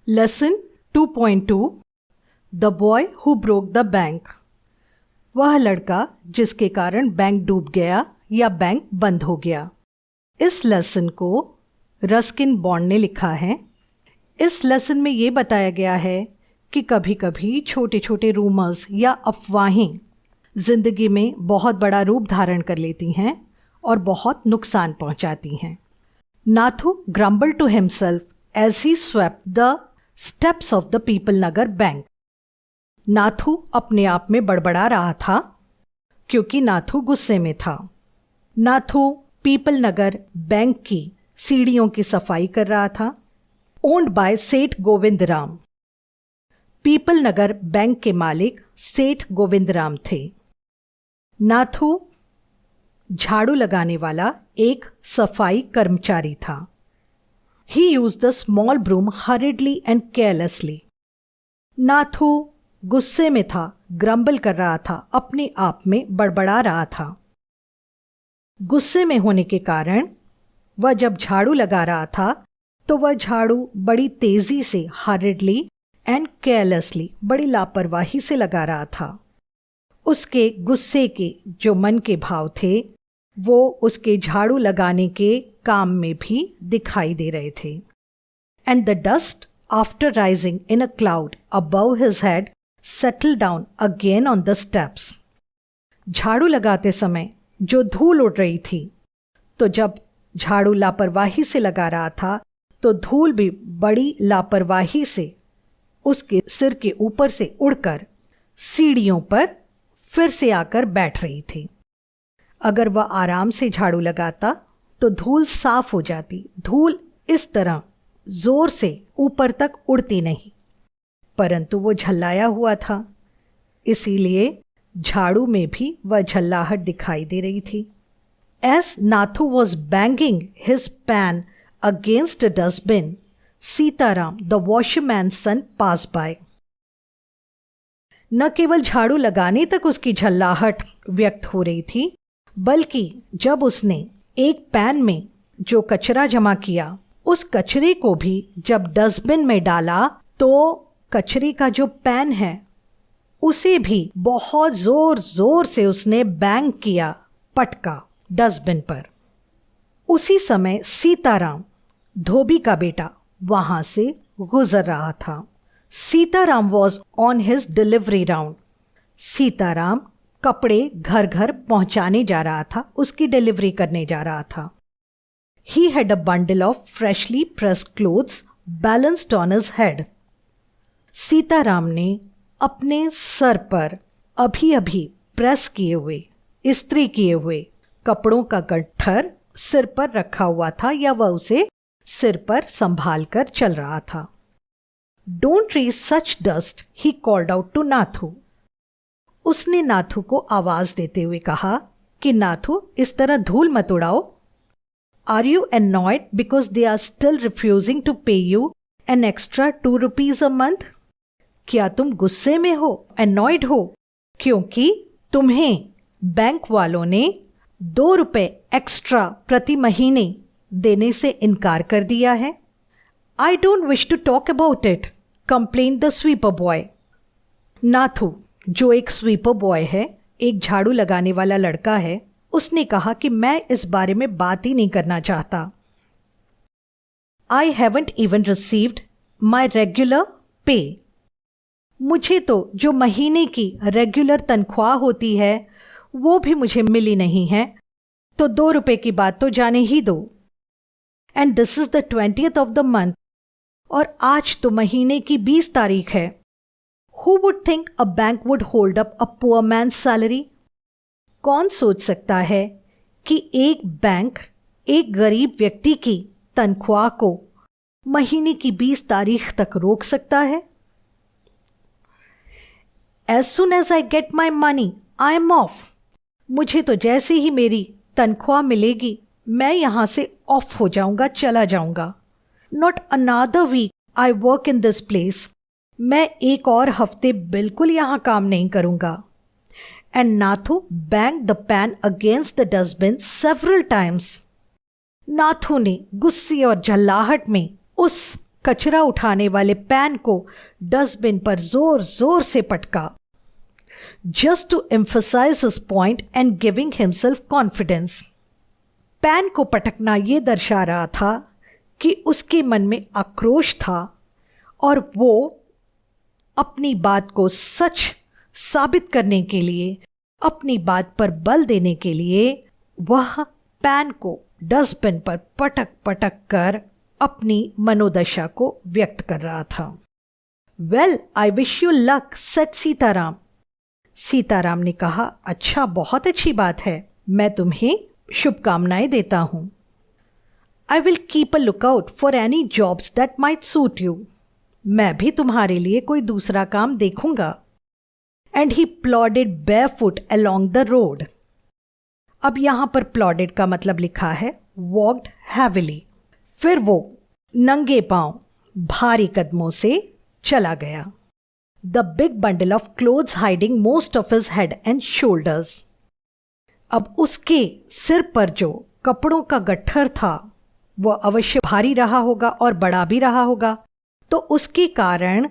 Lesson 2.2 the boy who broke the bank. वह लड़का जिसके कारण बैंक डूब गया या बैंक बंद हो गया। इस लेसन को रस्किन बॉन्ड ने लिखा है। इस लेसन में ये बताया गया है कि कभी कभी छोटे छोटे रूमर्स या अफवाहें जिंदगी में बहुत बड़ा रूप धारण कर लेती हैं और बहुत नुकसान पहुंचाती हैं। Nathu grumbled to himself as he swept the steps of the people Nagar bank. Nathu अपने आप में बड़बड़ा रहा था क्योंकि नाथू गुस्से में था। नाथू पीपल नगर बैंक की सीढ़ियों की सफाई कर रहा था। ओन्ड बाय सेठ गोविंद राम। पीपल नगर बैंक के मालिक सेठ गोविंद राम थे। नाथू झाड़ू लगाने वाला एक सफाई कर्मचारी था। He used the small broom hurriedly and carelessly. Nathu गुस्से में था, ग्रम्बल कर रहा था, अपने आप में बड़बड़ा रहा था। गुस्से में होने के कारण वह जब झाड़ू लगा रहा था तो वह झाड़ू बड़ी तेजी से हरिडली एंड केयरलेसली, बड़ी लापरवाही से लगा रहा था। उसके गुस्से के जो मन के भाव थे वो उसके झाड़ू लगाने के काम में भी दिखाई दे रहे थे। And the dust after rising in a cloud above his head settle down again on the steps. झाड़ू लगाते समय जो धूल उड़ रही थी, तो जब झाड़ू लापरवाही से लगा रहा था तो धूल भी बड़ी लापरवाही से उसके सिर के ऊपर से उड़कर सीढ़ियों पर फिर से आकर बैठ रही थी। अगर वह आराम से झाड़ू लगाता तो धूल साफ हो जाती। धूल इस तरह जोर से ऊपर तक उड़ती नहीं, परंतु वो झल्लाया हुआ था, इसीलिए झाड़ू में भी वह झल्लाहट दिखाई दे रही थी। As Nathu was banging his pan against a dustbin, Sitaram, the washerman's son, passed by. न केवल झाड़ू लगाने तक उसकी झल्लाहट व्यक्त हो रही थी, बल्कि जब उसने एक पैन में जो कचरा जमा किया, उस कचरे को भी जब डस्टबिन में डाला तो कचरे का जो पैन है उसे भी बहुत जोर जोर से उसने बैंग किया, पटका डस्टबिन पर। उसी समय सीताराम, धोबी का बेटा, वहां से गुजर रहा था। Sitaram was on his delivery round. Sitaram कपड़े घर घर पहुंचाने जा रहा था, उसकी डिलीवरी करने जा रहा था। He had a bundle of freshly pressed clothes balanced on his head. Sitaram ने अपने सर पर अभी अभी प्रेस किए हुए, इस्त्री किए हुए कपड़ों का गट्ठर सिर पर रखा हुआ था, या वह उसे सिर पर संभाल कर चल रहा था। Don't raise such dust, he called out to Nathu. उसने नाथू को आवाज देते हुए कहा कि नाथू, इस तरह धूल मत उड़ाओ। Are you annoyed because they are still refusing to pay you an extra 2 rupees a month? क्या तुम गुस्से में हो, एनॉयड हो, क्योंकि तुम्हें बैंक वालों ने 2 रुपए एक्स्ट्रा प्रति महीने देने से इनकार कर दिया है? I don't wish to talk about it, complained the sweeper boy. Nathu, जो एक स्वीपर बॉय है, एक झाड़ू लगाने वाला लड़का है, उसने कहा कि मैं इस बारे में बात ही नहीं करना चाहता। I haven't even received my regular पे। मुझे तो जो महीने की रेगुलर तनख्वाह होती है वो भी मुझे मिली नहीं है, तो 2 रुपए की बात तो जाने ही दो। And this is the 20th of the month, और आज तो महीने की 20 तारीख है। Who would think a bank would hold up a poor man's salary? कौन सोच सकता है कि एक बैंक एक गरीब व्यक्ति की तनख्वाह को महीने की 20 तारीख तक रोक सकता है? As soon as I get my money, I am off. मुझे तो जैसे ही मेरी तनख्वाह मिलेगी मैं यहाँ से ऑफ हो जाऊंगा, चला जाऊंगा। Not another week I work in this place. मैं एक और हफ्ते बिल्कुल यहाँ काम नहीं करूंगा। And Nathu banged the pan against the dustbin several times. Nathu ने गुस्से और झल्लाहट में उस कचरा उठाने वाले पैन को डस्टबिन पर जोर जोर से पटका, just to emphasize his point and giving himself confidence. Pan को पटकना ये दर्शा रहा था कि उसके मन में आक्रोश था और वो अपनी बात को सच साबित करने के लिए, अपनी बात पर बल देने के लिए वह पैन को डस्टबिन पर पटक पटक कर अपनी मनोदशा को व्यक्त कर रहा था। Well, I wish you luck, said Sitaram. Sitaram ने कहा, अच्छा, बहुत अच्छी बात है, मैं तुम्हें शुभकामनाएं देता हूं। I will keep a lookout for any jobs that might suit you. मैं भी तुम्हारे लिए कोई दूसरा काम देखूंगा। And he plodded barefoot along the road. अब यहां पर प्लॉडेड का मतलब लिखा है वॉक्ड हैविली। फिर वो नंगे पांव भारी कदमों से चला गया। The big bundle of clothes hiding most of his head and shoulders. अब उसके सिर पर जो कपड़ों का गट्ठर था वह अवश्य भारी रहा होगा और बड़ा भी रहा होगा, तो उसके कारण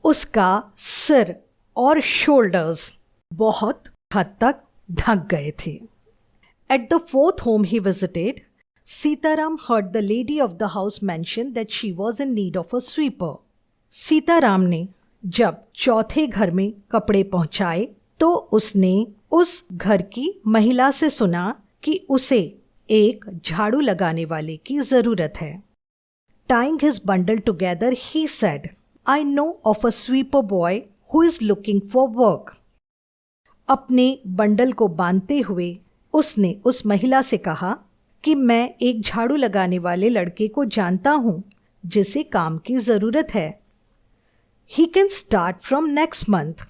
उसका सिर और शोल्डर्स बहुत हद तक ढक गए थे। At the fourth home he visited, Sitaram heard the lady of the house mention that she was in need of a sweeper. Sitaram ने जब चौथे घर में कपड़े पहुंचाए तो उसने उस घर की महिला से सुना कि उसे एक झाड़ू लगाने वाले की जरूरत है। Tying his bundle together, he said, I know of a sweeper boy who is looking for work. अपने बंडल को बांधते हुए उसने उस महिला से कहा कि मैं एक झाड़ू लगाने वाले लड़के को जानता हूं जिसे काम की जरूरत है। He can start from next month.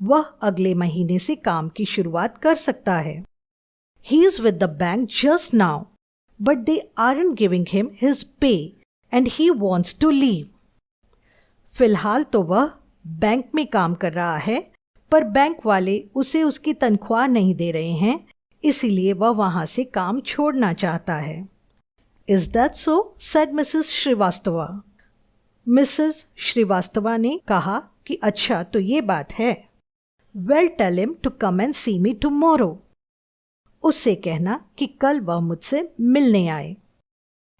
वह अगले महीने से काम की शुरुआत कर सकता है। He is with the bank just now, but they aren't giving him his pay and he wants to leave. फिलहाल तो वह बैंक में काम कर रहा है, पर बैंक वाले उसे उसकी तनख्वाह नहीं दे रहे हैं, इसीलिए वह वहां से काम छोड़ना चाहता है। Is that so? said Mrs. Srivastava. Mrs Srivastava ने कहा कि अच्छा, तो ये बात है। Well, tell him to come and see me tomorrow. उससे कहना कि कल वह मुझसे मिलने आए।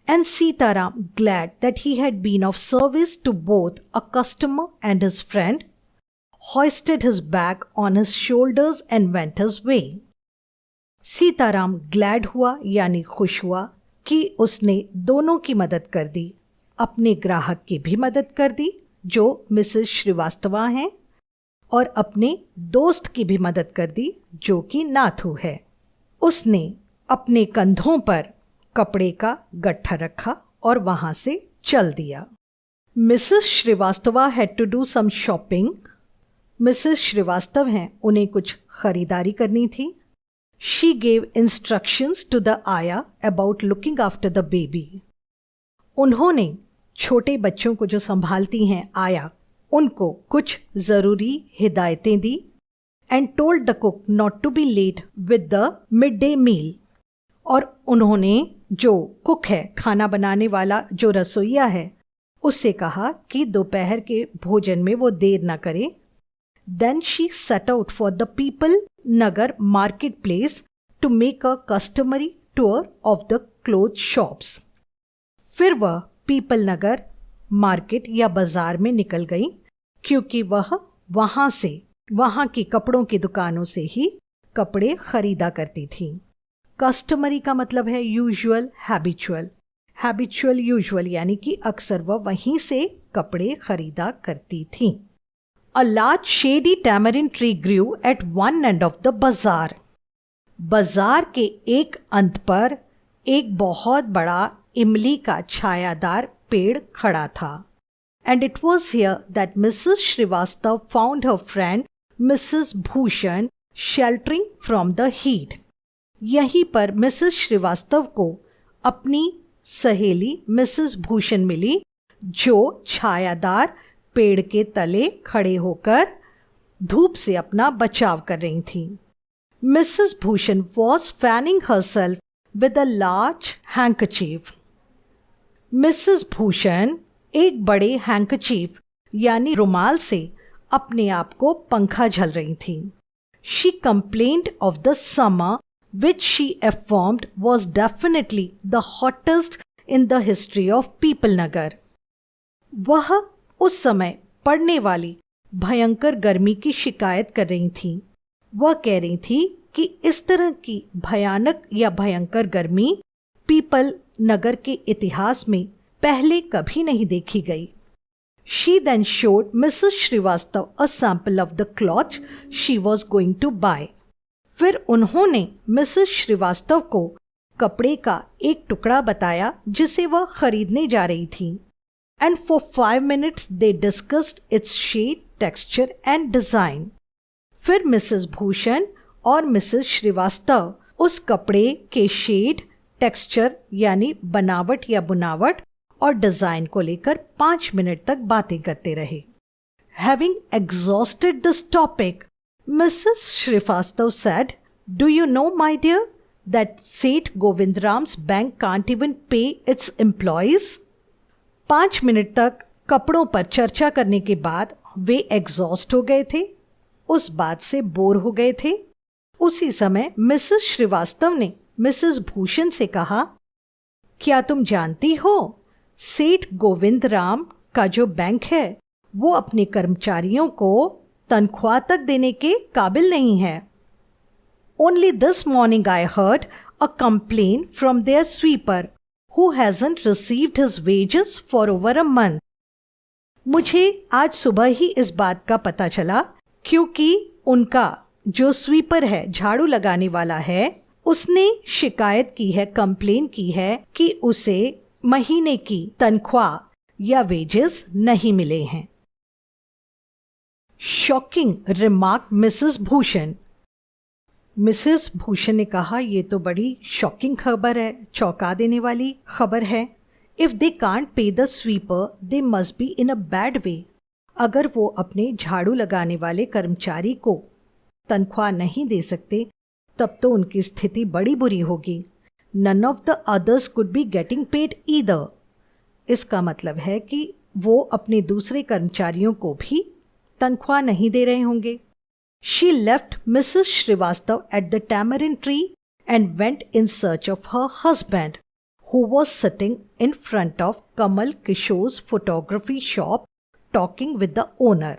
And Sitaram, glad that he had been of service to both a customer and his friend, hoisted his bag on his shoulders and went his way. Sitaram glad हुआ यानी खुश हुआ कि उसने दोनों की मदद कर दी, अपने ग्राहक की भी मदद कर दी जो मिसेस श्रीवास्तवा हैं, और अपने दोस्त की भी मदद कर दी जो कि नाथू है। उसने अपने कंधों पर कपड़े का गट्ठा रखा और वहां से चल दिया। Mrs Srivastava had to do some shopping. Mrs Srivastava हैं, उन्हें कुछ खरीदारी करनी थी। She gave instructions to the Aya about looking after the baby. उन्होंने छोटे बच्चों को जो संभालती हैं आया, उनको कुछ ज़रूरी हिदायतें दी। And told the cook not to be late with the midday meal. और उन्होंने जो कुक है, खाना बनाने वाला जो रसोइया है, उससे कहा कि दोपहर के भोजन में वो देर ना करे। Then she set out for the People Nagar marketplace to make a customary tour of the clothes shops. फिर वह पीपल नगर मार्केट या बाजार में निकल गई, क्योंकि वह वहां की कपड़ों की दुकानों से ही कपड़े खरीदा करती थी। कस्टमरी का मतलब है यूजुअल, हैबिचुअल। हैबिचुअल यूजुअल यानी कि अक्सर वह वहीं से कपड़े खरीदा करती थी। A large shady tamarind tree grew at one end of the bazaar. बाजार के एक अंत पर एक बहुत बड़ा इमली का छायादार पेड़ खड़ा था। And it was here that Mrs. Srivastav found her friend Mrs. Bhushan sheltering from the heat. यहीं पर मिसेस श्रीवास्तव को अपनी सहेली मिसेस भूषण मिली, जो छायादार पेड़ के तले खड़े होकर धूप से अपना बचाव कर रही थी। Mrs Bhushan was fanning herself with a large handkerchief. Mrs Bhushan एक बड़े हैंकचीफ यानी रुमाल से अपने आप को पंखा झल रही थी। She complained of the summer which she affirmed was definitely the hottest in the history of Peepal Nagar. वह उस समय पड़ने वाली भयंकर गर्मी की शिकायत कर रही थी। वह कह रही थी कि इस तरह की भयानक या भयंकर गर्मी पीपल नगर के इतिहास में पहले कभी नहीं देखी गई। She then showed Mrs. Srivastava a sample of the cloth she was going to buy। फिर उन्होंने मिसेस श्रीवास्तव को कपड़े का एक टुकड़ा बताया जिसे वह खरीदने जा रही थी। And for 5 minutes they discussed its shade, texture and design। फिर मिसेस भूषण और मिसेस श्रीवास्तव उस कपड़े के शेड, टेक्सचर यानी बनावट या बुनावट और डिजाइन को लेकर 5 मिनट तक बातें करते रहे। Having exhausted this topic, Mrs. Srivastava said, "Do you know, my dear, that Seth Govindram's bank can't even pay its employees?" 5 minute तक कपड़ों पर चर्चा करने के बाद वे एग्जॉस्ट हो गए थे, उस बात से बोर हो गए थे। उसी समय मिसेस श्रीवास्तव ने मिसेस भूषण से कहा, क्या तुम जानती हो सेठ गोविंद राम का जो बैंक है वो अपने कर्मचारियों को तनख्वाह तक देने के काबिल नहीं है। Only this morning I heard a complaint from their sweeper who hasn't received his wages for over a month। मुझे आज सुबह ही इस बात का पता चला क्योंकि उनका जो स्वीपर है, झाड़ू लगाने वाला है, उसने शिकायत की है, कंप्लेन की है कि उसे महीने की तनख्वाह या वेजेस नहीं मिले हैं। Shocking remark Mrs Bhushan. Mrs Bhushan ने कहा, ये तो बड़ी शॉकिंग खबर है, चौंका देने वाली खबर है। If they can't pay the sweeper they must be in a bad way. अगर वो अपने झाड़ू लगाने वाले कर्मचारी को तनख्वाह नहीं दे सकते तब तो उनकी स्थिति बड़ी बुरी होगी। None of the others could be getting paid either. इसका मतलब है कि वो अपने दूसरे कर्मचारियों को भी तनख्वाह नहीं दे रहे होंगे। She left Mrs. Srivastava at the tamarind tree and went in search of her husband, who was sitting in front of Kamal Kishore's photography shop talking with the owner।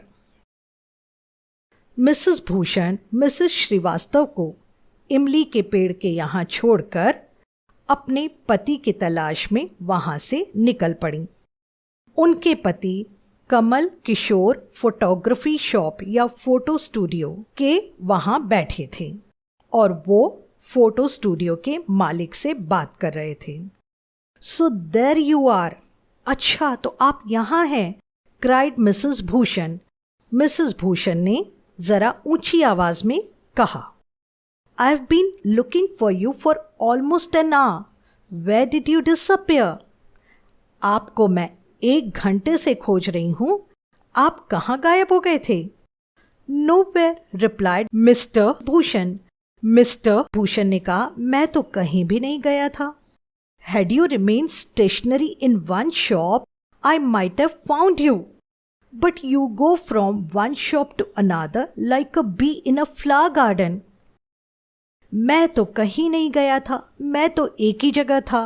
Mrs Bhushan Mrs Srivastava को इमली के पेड़ के यहाँ छोड़कर अपने पति की तलाश में वहां से निकल पड़ी। उनके पति कमल किशोर फोटोग्राफी शॉप या फोटो स्टूडियो के वहां बैठे थे और वो फोटो स्टूडियो के मालिक से बात कर रहे थे। So there you are. अच्छा तो आप यहाँ हैं, cried Mrs Bhushan. Mrs Bhushan ने जरा ऊंची आवाज में कहा, I have been looking for you for almost an hour, where did you disappear. आपको मैं 1 घंटे से खोज रही हूं, आप कहाँ गायब हो गए थे? Nowhere, replied Mr Bhushan. Mr Bhushan ने कहा, मैं तो कहीं भी नहीं गया था। Had you remain stationary in one shop I might have found you, but you go from one shop to another like a bee in a flower garden. मैं तो कहीं नहीं गया था, मैं तो एक ही जगह था,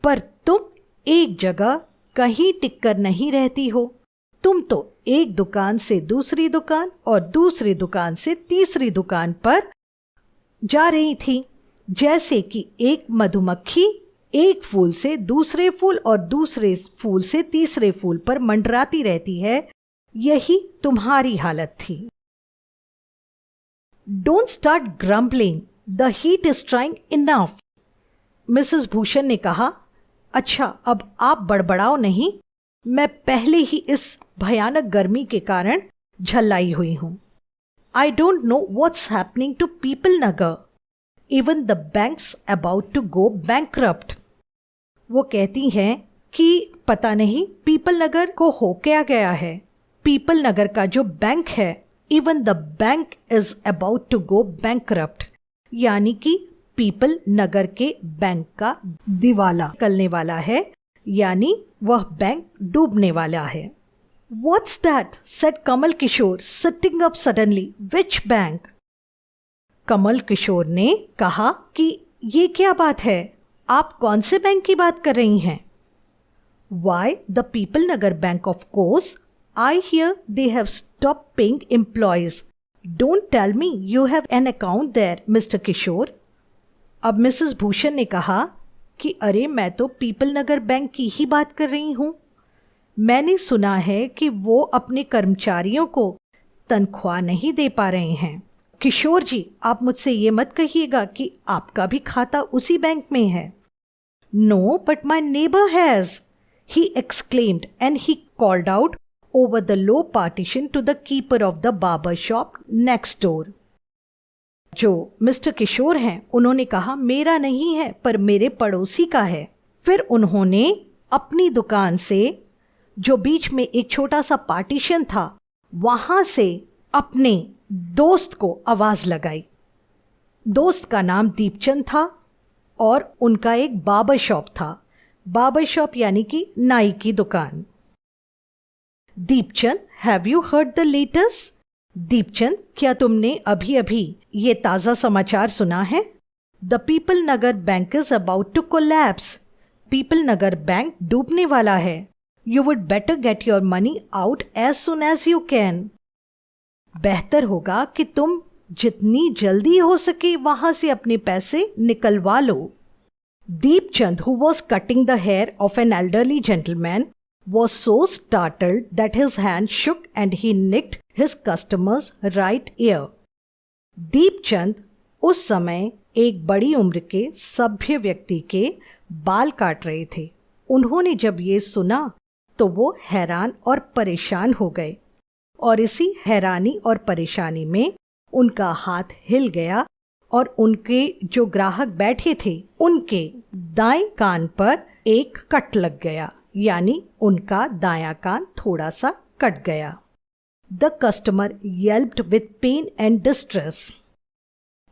पर तुम एक जगह कहीं टिककर नहीं रहती हो। तुम तो एक दुकान से दूसरी दुकान और दूसरी दुकान से तीसरी दुकान पर जा रही थी, जैसे कि एक मधुमक्खी एक फूल से दूसरे फूल और दूसरे फूल से तीसरे फूल पर मंडराती रहती है। यही तुम्हारी हालत थी। Don't start grumbling, the heat is trying enough. Mrs Bhushan ने कहा, अच्छा अब आप बड़बड़ाओ नहीं, मैं पहले ही इस भयानक गर्मी के कारण झल्लाई हुई हूं। I don't know what's happening to Pipal Nagar, even the banks about to go bankrupt. वो कहती हैं कि पता नहीं पीपल नगर को हो क्या गया है। पीपल नगर का जो बैंक है, even the bank is about to go bankrupt, यानी कि पीपल नगर के बैंक का दिवाला निकलने वाला है, यानी वह बैंक डूबने वाला है। What's that? said Kamal Kishore, sitting up suddenly. Which bank? Kamal Kishore ने कहा कि ये क्या बात है, आप कौन से बैंक की बात कर रही हैं? Why, the People Nagar Bank, of course. I hear they have stopped paying employees. Don't tell me you have an account there, Mr. Kishore. अब मिसेस भूषण ने कहा कि अरे मैं तो पीपल नगर बैंक की ही बात कर रही हूँ। मैंने सुना है कि वो अपने कर्मचारियों को तनख्वाह नहीं दे पा रहे हैं। किशोर जी, आप मुझसे ये मत कहिएगा कि आपका भी खाता उसी बैंक में है। No, but my neighbour has, he exclaimed, and he called out over the low partition to the keeper of the barber shop next door. जो मिस्टर किशोर हैं उन्होंने कहा मेरा नहीं है पर मेरे पड़ोसी का है। फिर उन्होंने अपनी दुकान से जो बीच में एक छोटा सा पार्टीशन था वहां से अपने दोस्त को आवाज लगाई। दोस्त का नाम दीपचंद था और उनका एक बार्बर शॉप था। बार्बर शॉप यानी कि नाई की दुकान। Deepchand, have you heard the latest? Deepchand, क्या तुमने अभी अभी ये ताज़ा समाचार सुना है? The Pipal Nagar bank is about to collapse. Pipal Nagar bank डूबने वाला है। You would better get your money out as soon as you can. बेहतर होगा कि तुम जितनी जल्दी हो सके वहां से अपने पैसे निकलवा लो। Deepchand, who was cutting the hair of an elderly gentleman, was so startled that his hand shook and he nicked his customer's right ear. Deepchand उस समय एक बड़ी उम्र के सभ्य व्यक्ति के बाल काट रहे थे। उन्होंने जब ये सुना तो वो हैरान और परेशान हो गए और इसी हैरानी और परेशानी में उनका हाथ हिल गया और उनके जो ग्राहक बैठे थे उनके दाएं कान पर एक कट लग गया, यानी उनका दायां कान थोड़ा सा कट गया। The customer yelped with pain and distress.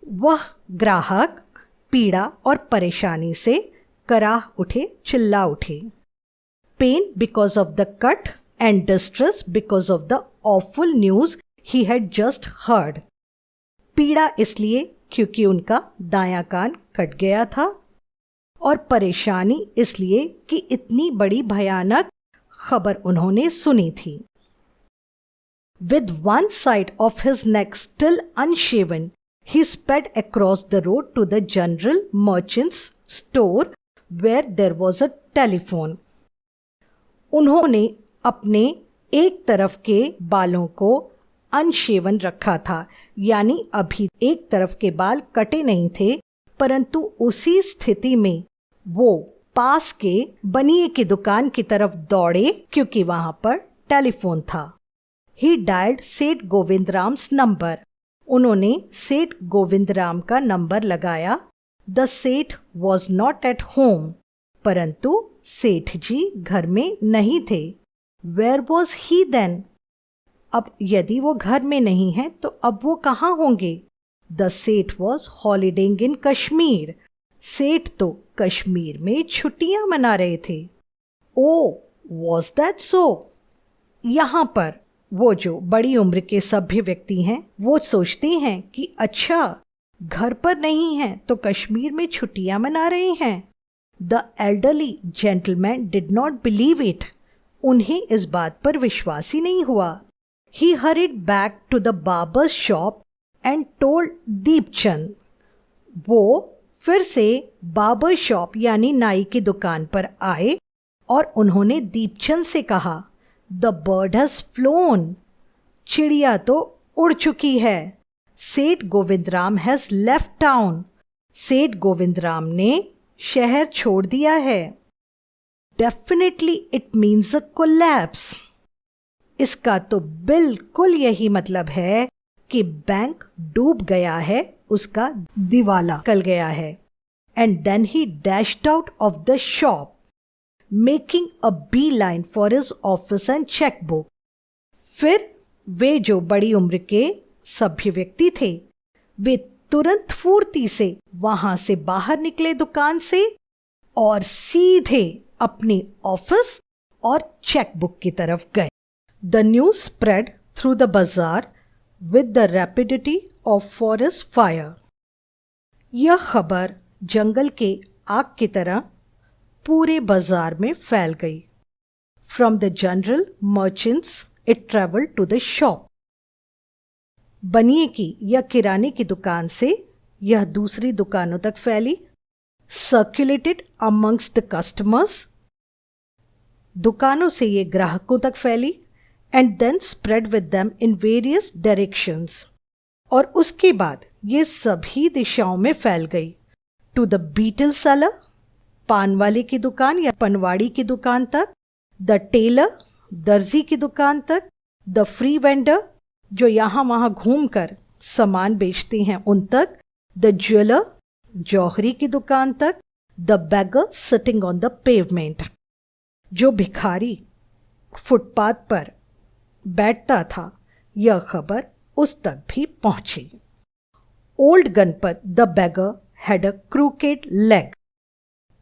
वह ग्राहक पीड़ा और परेशानी से कराह उठे, चिल्ला उठे। Pain because of the cut and distress because of the awful news he had just heard. पीड़ा इसलिए क्योंकि उनका दायां कान कट गया था और परेशानी इसलिए कि इतनी बड़ी भयानक खबर उन्होंने सुनी थी। With one side of his neck still unshaven, he sped across the road to the general merchant's store where there was a telephone. उन्होंने अपने एक तरफ के बालों को अनशेवन रखा था, यानी अभी एक तरफ के बाल कटे नहीं थे, परंतु उसी स्थिति में वो पास के बनिए की दुकान की तरफ दौड़े क्योंकि वहां पर टेलीफोन था। ही डायल्ड सेठ गोविंदराम्स नंबर। उन्होंने सेठ गोविंदराम का नंबर लगाया। द सेठ वॉज नॉट एट होम, परंतु सेठ जी घर में नहीं थे। Where was he then? अब यदि वो घर में नहीं है तो अब वो कहाँ होंगे? द सेठ वॉज हॉलीडेइंग इन कश्मीर। सेठ तो कश्मीर में छुट्टियां मना रहे थे। ओ, वॉज दैट सो? यहाँ पर वो जो बड़ी उम्र के सभ्य व्यक्ति हैं वो सोचते हैं कि अच्छा, घर पर नहीं है तो कश्मीर में छुट्टियां मना रहे हैं। The elderly gentleman did not believe it. उन्हें इस बात पर विश्वास ही नहीं हुआ। He hurried back to the barber's shop and told Deepchand. वो फिर से बार्बर शॉप यानी नाई की दुकान पर आए और उन्होंने दीपचंद से कहा, द बर्ड हैज फ्लोन। चिड़िया तो उड़ चुकी है। सेठ गोविंदराम हैज लेफ्ट टाउन। सेठ गोविंदराम ने शहर छोड़ दिया है। Definitely it means a collapse. इसका तो बिल्कुल यही मतलब है कि बैंक डूब गया है, उसका दिवाला निकल गया है। And then he dashed out of the shop making a bee line for his office and chequebook. फिर वे जो बड़ी उम्र के सभ्य व्यक्ति थे वे तुरंत फुर्ती से वहां से बाहर निकले दुकान से और सीधे अपने ऑफिस और चेकबुक की तरफ गए। The news spread through the bazaar with the rapidity of forest fire. यह खबर जंगल के आग की तरह पूरे बाजार में फैल गई। From the general merchants it travelled to the shop. बनिए की या किराने की दुकान से यह दूसरी दुकानों तक फैली। सर्कुलेटेड अमंग्स द कस्टमर्स, दुकानों से ये ग्राहकों तक फैली। And then spread with them in various directions, और उसके बाद ये सभी दिशाओं में फैल गई। टू द बीटल सेलर, पान वाले की दुकान या पनवाड़ी की दुकान तक। द टेलर, दर्जी की दुकान तक। द फ्री वेंडर, जो यहाँ वहाँ घूमकर सामान बेचते हैं, उन तक। द ज्वेलर, जौहरी की दुकान तक। The beggar sitting on the pavement, जो भिखारी फुटपाथ पर बैठता था, यह खबर उस तक भी पहुंची। Old Ganpat the beggar had a crooked leg.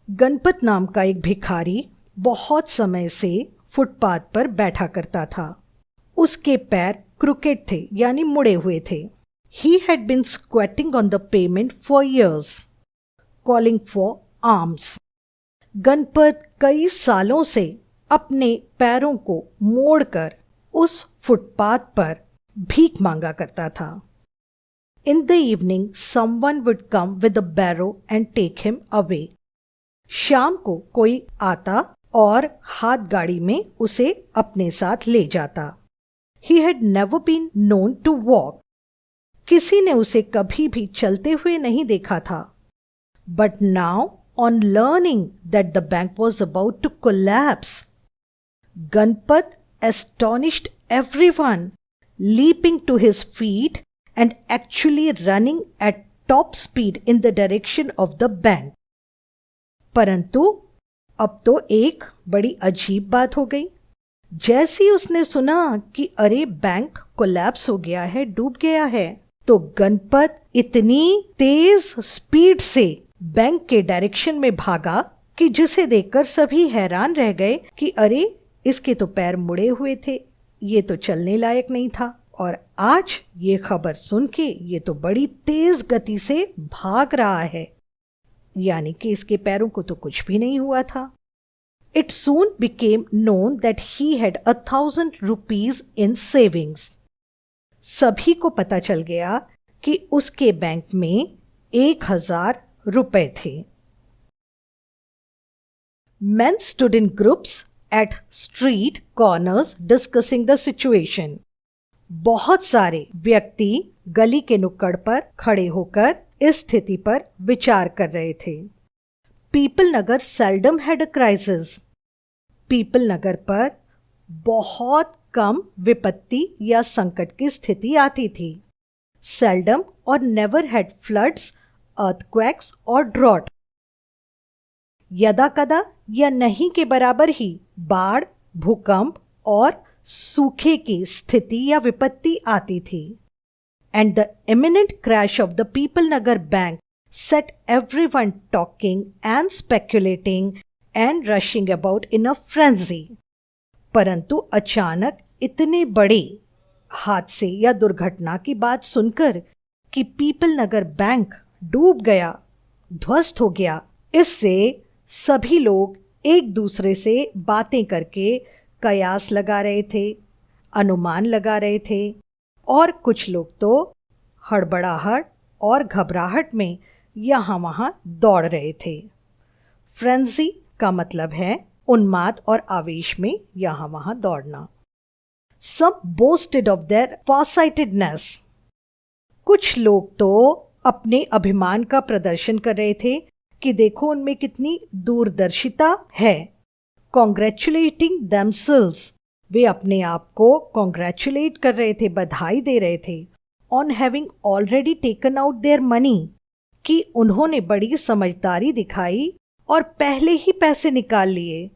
Ganpat नाम का एक भिखारी बहुत समय से फुटपाथ पर बैठा करता था। उसके पैर क्रूकेड थे, यानी मुड़े हुए थे। He had been squatting on the pavement for years, calling for alms. Ganpat कई सालों से अपने पैरों को मोड़कर उस फुटपाथ पर भीख मांगा करता था। In the evening, someone would come with a barrow and take him away. शाम को कोई आता और हाथ गाड़ी में उसे अपने साथ ले जाता। He had never been known to walk. किसी ने उसे कभी भी चलते हुए नहीं देखा था। But now, on learning that the bank was about to collapse, Ganpat astonished everyone, leaping to his feet and actually running at top speed in the direction of the bank. परंतु अब तो एक बड़ी अजीब बात हो गई। जैसे उसने सुना कि अरे बैंक कोलैप्स हो गया है, डूब गया है, तो गणपत इतनी तेज स्पीड से बैंक के डायरेक्शन में भागा कि जिसे देखकर सभी हैरान रह गए कि अरे इसके तो पैर मुड़े हुए थे, ये तो चलने लायक नहीं था। और आज ये खबर सुन के ये तो बड़ी तेज गति से भाग रहा है, यानी कि इसके पैरों को तो कुछ भी नहीं हुआ था। It soon became known that he had 1,000 rupees in savings. सभी को पता चल गया कि उसके बैंक में 1,000 रुपए थे। Men stood in groups at street corners discussing the situation. बहुत सारे व्यक्ति गली के नुक्कड़ पर खड़े होकर इस स्थिति पर विचार कर रहे थे। Peepal Nagar seldom had a crisis. Peepal Nagar पर बहुत कम विपत्ति या संकट की स्थिति आती थी। सेल्डम और नेवर हैड फ्लड्स, अर्थक्वेक्स और ड्रॉट। यदा कदा या नहीं के बराबर ही बाढ़, भूकंप और सूखे की स्थिति या विपत्ति आती थी। And the imminent crash of the People Nagar Bank set everyone talking and speculating and rushing about in a frenzy. परंतु अचानक इतने बड़े हादसे या दुर्घटना की बात सुनकर कि पीपल नगर बैंक डूब गया, ध्वस्त हो गया, इससे सभी लोग एक दूसरे से बातें करके कयास लगा रहे थे, अनुमान लगा रहे थे, और कुछ लोग तो हड़बड़ाहट और घबराहट में यहाँ वहाँ दौड़ रहे थे। फ्रेंजी का मतलब है उन्माद और आवेश में यहाँ वहाँ दौड़ना। Some boasted of their farsightedness. कुछ लोग तो अपने अभिमान का प्रदर्शन कर रहे थे कि देखो उनमें कितनी दूरदर्शिता है। Congratulating themselves, वे अपने आप को कॉन्ग्रेचुलेट कर रहे थे, बधाई दे रहे थे। On having already taken out their money, कि उन्होंने बड़ी समझदारी दिखाई और पहले ही पैसे निकाल लिए।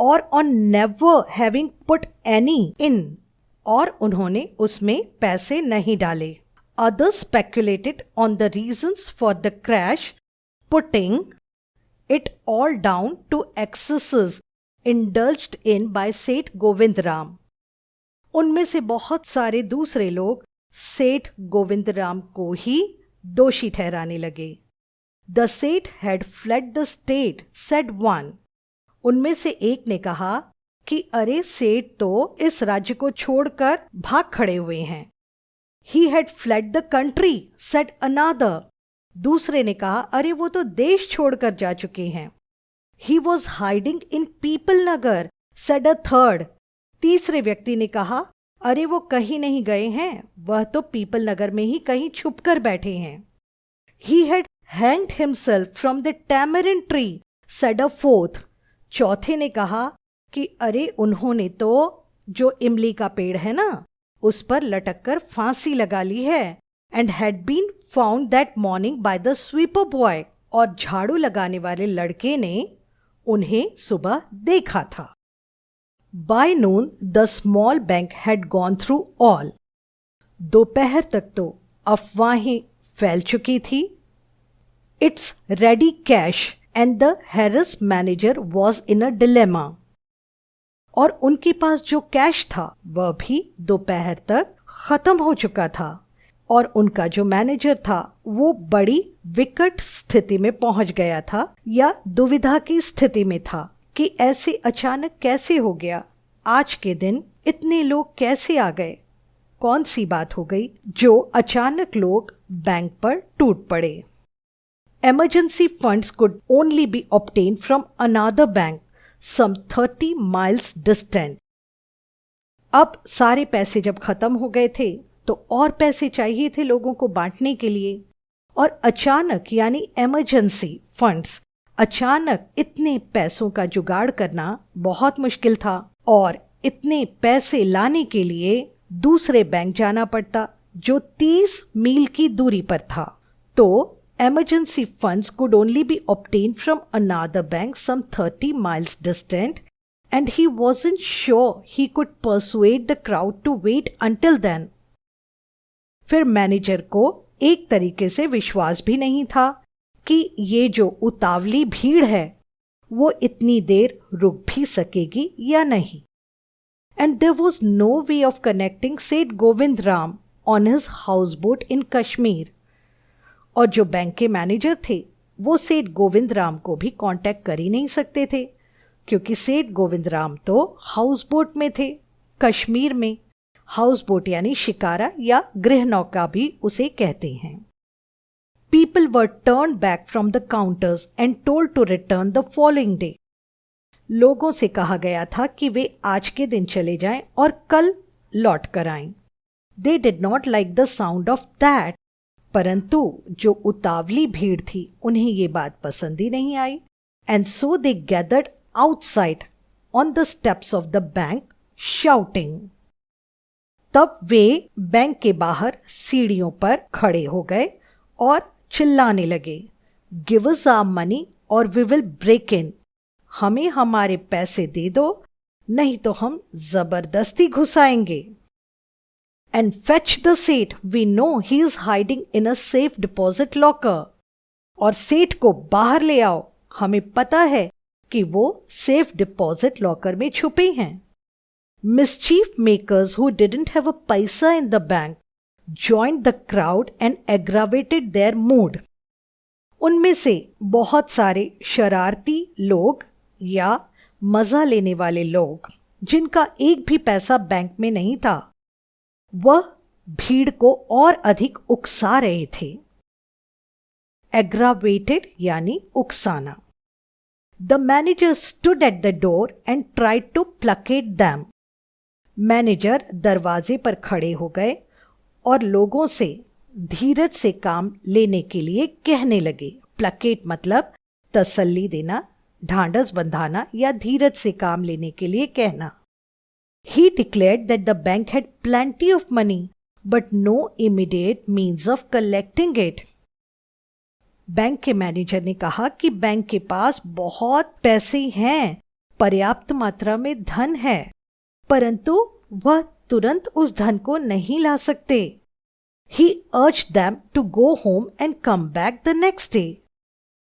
और on never having put any in, और उन्होंने उसमें पैसे नहीं डाले। Others speculated on the reasons for the crash, putting it all down to excesses indulged in by सेठ गोविंद राम। उनमें से बहुत सारे दूसरे लोग सेठ गोविंद राम को ही दोषी ठहराने लगे। द सेठ had fled the state, said one. उनमें से एक ने कहा कि अरे सेठ तो इस राज्य को छोड़कर भाग खड़े हुए हैं। He had fled the country, said another. दूसरे ने कहा अरे वो तो देश छोड़कर जा चुके हैं। He was hiding in people Nagar, said a third. तीसरे व्यक्ति ने कहा अरे वो कहीं नहीं गए हैं, वह तो पीपल नगर में ही कहीं छुप कर बैठे हैं। He had hanged himself from the tamarind tree, said a fourth. चौथे ने कहा कि अरे उन्होंने तो जो इमली का पेड़ है ना, उस पर लटक कर फांसी लगा ली है। And had been found that morning by the sweeper boy. और झाड़ू लगाने वाले लड़के ने उन्हें सुबह देखा था। By noon the small bank had gone through all. दोपहर तक तो अफवाहें फैल चुकी थी। It's ready cash and the Harris manager was in a dilemma. और उनके पास जो कैश था वह भी दोपहर तक खत्म हो चुका था। और उनका जो मैनेजर था वो बड़ी विकट स्थिति में पहुंच गया था, या दुविधा की स्थिति में था कि ऐसे अचानक कैसे हो गया, आज के दिन इतने लोग कैसे आ गए, कौन सी बात हो गई जो अचानक लोग बैंक पर टूट पड़े। Emergency funds could only B obtained from another bank some 30 miles distant। अब सारे पैसे जब खत्म हो गए थे तो और पैसे चाहिए थे लोगों को बांटने के लिए। और अचानक यानी इमरजेंसी फंड्स, अचानक इतने पैसों का जुगाड़ करना बहुत मुश्किल था। और इतने पैसे लाने के लिए दूसरे बैंक जाना पड़ता जो 30 मील की दूरी पर था। तो emergency funds could only be obtained from another bank some 30 miles distant, and he wasn't sure he could persuade the crowd to wait until then। फिर मैनेजर को एक तरीके से विश्वास भी नहीं था कि ये जो उतावली भीड़ है वो इतनी देर रुक भी सकेगी या नहीं। And there was no way of connecting सेठ Govind Ram on his houseboat in Kashmir। और जो बैंक के मैनेजर थे वो सेठ गोविंद राम को भी कांटेक्ट कर ही नहीं सकते थे, क्योंकि सेठ गोविंद राम तो हाउस बोट में थे कश्मीर में। हाउस बोट यानी शिकारा या गृह नौका भी उसे कहते हैं। People were turned back from the counters and told to return the following day. लोगों से कहा गया था कि वे आज के दिन चले जाएं और कल लौट कर आएं। They did not like the sound of that. परंतु जो उतावली भीड़ थी उन्हें ये बात पसंद ही नहीं आई। And so they gathered outside on the steps of the bank shouting. तब वे बैंक के बाहर सीढ़ियों पर खड़े हो गए और चिल्लाने लगे, गिव अस आवर मनी और वी विल ब्रेक इन। हमें हमारे पैसे दे दो, नहीं तो हम जबरदस्ती घुसाएंगे। And fetch the सेठ, we know he is hiding in a safe deposit locker। और सेठ को बाहर ले आओ, हमें पता है कि वो सेफ डिपॉजिट लॉकर में छुपे हैं। Mischief makers who didn't have a paisa in the bank joined the crowd and aggravated their mood। उनमें से बहुत सारे शरारती लोग या मजा लेने वाले लोग जिनका एक भी पैसा बैंक में नहीं था, वह भीड़ को और अधिक उकसा रहे थे। एग्रावेटेड यानी उकसाना। The manager stood at the door and tried to placate them. Manager दरवाजे पर खड़े हो गए और लोगों से धीरज से काम लेने के लिए कहने लगे। प्लकेट मतलब तसल्ली देना, ढांढस बंधाना या धीरज से काम लेने के लिए कहना। He declared that the bank had plenty of money, but no immediate means of collecting it। Bank के मैनेजर ने कहा कि बैंक के पास बहुत पैसे हैं, पर्याप्त मात्रा में धन है, परंतु वह तुरंत उस धन को नहीं ला सकते। He urged them to go home and come back the next day।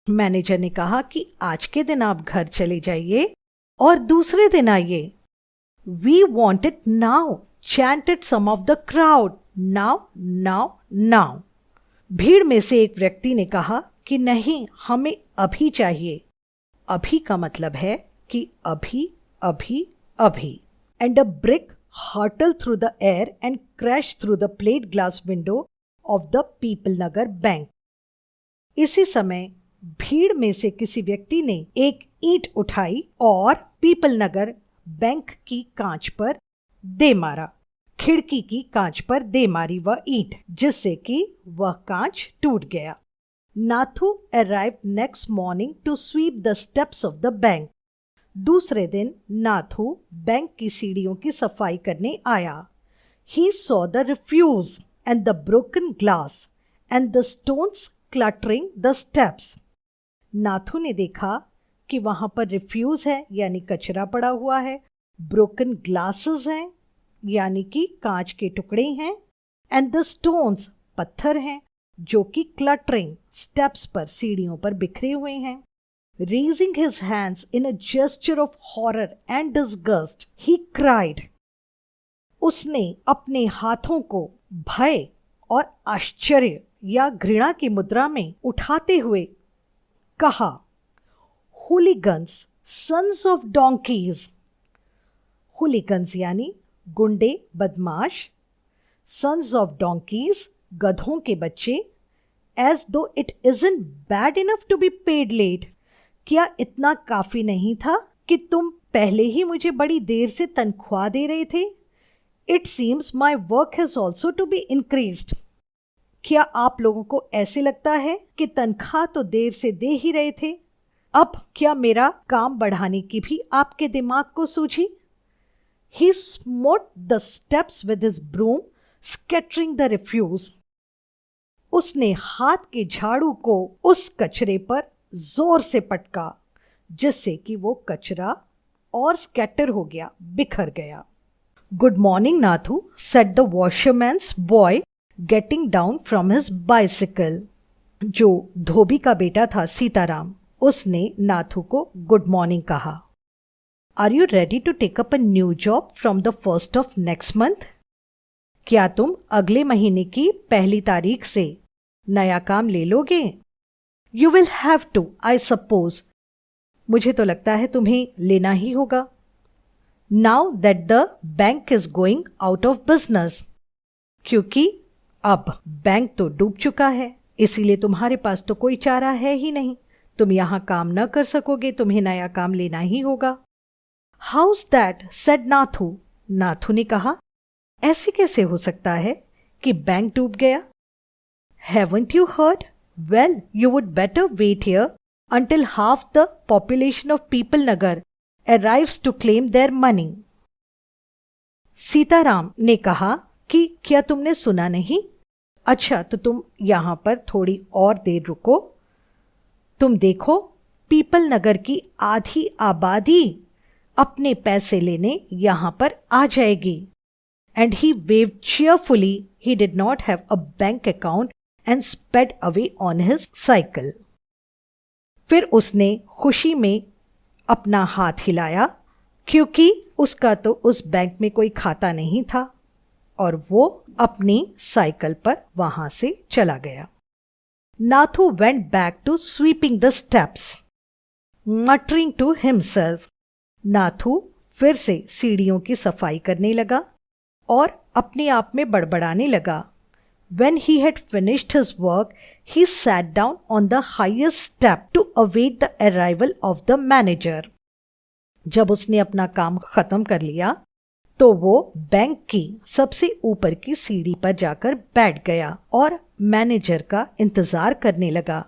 Manager ने कहा कि आज के दिन आप घर चले जाइए और दूसरे दिन आइए। We want it now, chanted some of the crowd. Now now now. भीड़ में से एक व्यक्ति ने कहा कि नहीं, हमें अभी चाहिए। अभी का मतलब है कि अभी अभी अभी। And a brick hurtled through the air and crashed through the plate glass window of the people Nagar bank. इसी समय भीड़ में से किसी व्यक्ति ने एक ईंट उठाई और पीपल नगर बैंक की कांच पर दे मारा। खिड़की की कांच पर दे मारी वह ईंट, जिससे कि वह कांच टूट गया। Nathu arrived next morning to sweep the steps of the bank। दूसरे दिन नाथू बैंक की सीढ़ियों की सफाई करने आया। He saw the refuse and the broken glass and the stones cluttering the steps। Nathu ने देखा कि वहां पर रिफ्यूज है यानी कचरा पड़ा हुआ है, ब्रोकन ग्लासेस हैं यानी कि कांच के टुकड़े हैं, एंड द स्टोन्स पत्थर हैं जो कि क्लटरिंग स्टेप्स पर सीढ़ियों पर बिखरे हुए हैं। Raising his hands in a gesture of horror and disgust, he cried। उसने अपने हाथों को भय और आश्चर्य या घृणा की मुद्रा में उठाते हुए कहा, हूलिगन्स, सन्स ऑफ डोंकीज। हूलिगन्स यानी गुंडे, बदमाश, सन्स ऑफ डोंकीज गधों के बच्चे। As though it isn't bad enough to be paid late। क्या इतना काफी नहीं था कि तुम पहले ही मुझे बड़ी देर से तनख्वाह दे रहे थे? It seems my work has also to be increased। क्या आप लोगों को ऐसे लगता है कि तनख्वाह तो देर से दे ही रहे थे, अब क्या मेरा काम बढ़ाने की भी आपके दिमाग को सूझी? He smote the steps with his broom, scattering the refuse। उसने हाथ के झाड़ू को उस कचरे पर जोर से पटका, जिससे कि वो कचरा और स्कैटर हो गया, बिखर गया। Good morning Nathu, said the washerman's boy getting down from his bicycle. जो धोबी का बेटा था सीताराम, उसने नाथू को गुड मॉर्निंग कहा। Are you ready to take up a new job from the 1st of next month? क्या तुम अगले महीने की 1 तारीख से नया काम ले लोगे? You will have to, I suppose। मुझे तो लगता है तुम्हें लेना ही होगा। Now that the bank is going out of business। क्योंकि अब बैंक तो डूब चुका है, इसीलिए तुम्हारे पास तो कोई चारा है ही नहीं। तुम यहां काम न कर सकोगे, तुम्हें नया काम लेना ही होगा। How's that? said Nathu. Nathu ने कहा, ऐसे कैसे हो सकता है कि बैंक डूब गया? Haven't you heard? Well, you would better wait here until half the population of People Nagar arrives to claim their money। Sitaram ने कहा कि क्या तुमने सुना नहीं? अच्छा, तो तुम यहां पर थोड़ी और देर रुको। तुम देखो, पीपल नगर की आधी आबादी अपने पैसे लेने यहां पर आ जाएगी। And he waved cheerfully। He did not have a bank account and sped away on his cycle। फिर उसने खुशी में अपना हाथ हिलाया, क्योंकि उसका तो उस बैंक में कोई खाता नहीं था, और वो अपनी साइकिल पर वहां से चला गया। Nathu went back to sweeping the steps, muttering to himself। Nathu फिर से सीढ़ियों की सफाई करने लगा और अपने आप में बड़बड़ाने लगा। When he had finished his work, he sat down on the highest step to await the arrival of the manager। जब उसने अपना काम खत्म कर लिया, तो वो बैंक की सबसे ऊपर की सीढ़ी पर जाकर बैठ गया और मैनेजर का इंतजार करने लगा।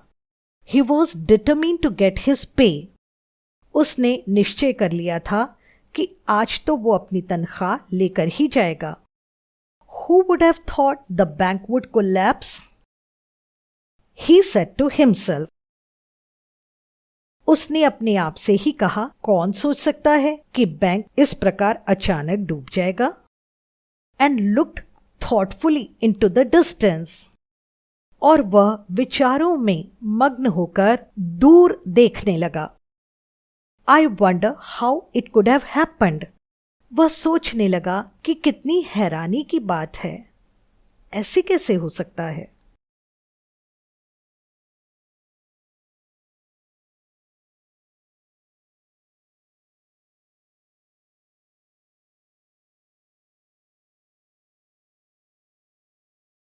He was determined to get his pay। उसने निश्चय कर लिया था कि आज तो वो अपनी तनख्वाह लेकर ही जाएगा। Who would have thought the bank would collapse? He said to himself। उसने अपने आप से ही कहा, कौन सोच सकता है कि बैंक इस प्रकार अचानक डूब जाएगा? And looked thoughtfully into the distance। और वह विचारों में मग्न होकर दूर देखने लगा। I wonder how it could have happened. वह सोचने लगा कि कितनी हैरानी की बात है, ऐसे कैसे हो सकता है।